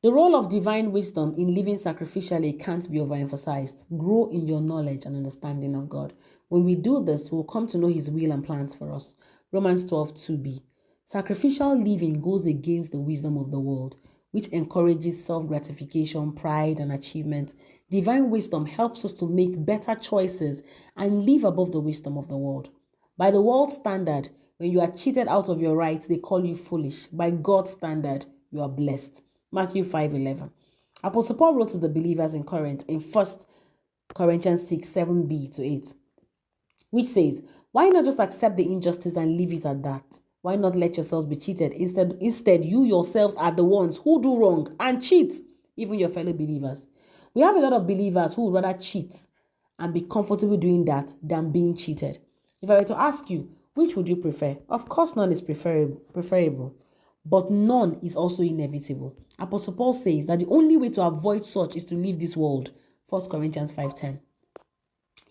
The role of divine wisdom in living sacrificially can't be overemphasized. Grow in your knowledge and understanding of God. When we do this, we'll come to know His will and plans for us. Romans 12:2b. Sacrificial living goes against the wisdom of the world, which encourages self-gratification, pride, and achievement. Divine wisdom helps us to make better choices and live above the wisdom of the world. By the world's standard, when you are cheated out of your rights, they call you foolish. By God's standard, you are blessed. Matthew 5:11. Apostle Paul wrote to the believers in Corinth in 1 Corinthians 6:7b-8, which says, why not just accept the injustice and leave it at that? Why not let yourselves be cheated? Instead, you yourselves are the ones who do wrong and cheat, even your fellow believers. We have a lot of believers who would rather cheat and be comfortable doing that than being cheated. If I were to ask you, which would you prefer? Of course, none is preferable, but none is also inevitable. Apostle Paul says that the only way to avoid such is to leave this world. 1 Corinthians 5:10.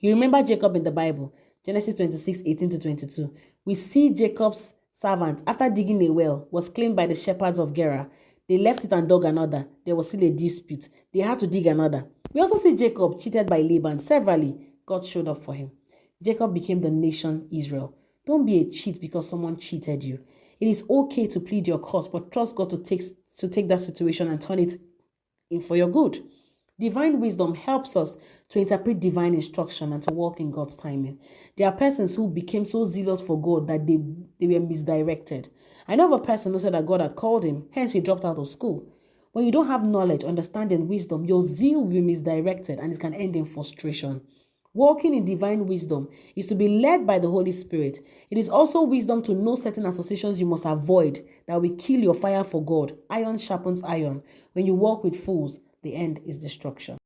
You remember Jacob in the Bible, Genesis 26:18-22. We see Jacob's servant, after digging a well, was claimed by the shepherds of Gerar. They left it and dug another. There was still a dispute. They had to dig another. We also see Jacob cheated by Laban severally. God showed up for him. Jacob became the nation Israel. Don't be a cheat because someone cheated you. It is okay to plead your cause, but trust God to take that situation and turn it in for your good. Divine wisdom helps us to interpret divine instruction and to walk in God's timing. There are persons who became so zealous for God that they were misdirected. I know of a person who said that God had called him, hence he dropped out of school. When you don't have knowledge, understanding, wisdom, your zeal will be misdirected and it can end in frustration. Walking in divine wisdom is to be led by the Holy Spirit. It is also wisdom to know certain associations you must avoid that will kill your fire for God. Iron sharpens iron. When you walk with fools, the end is destruction.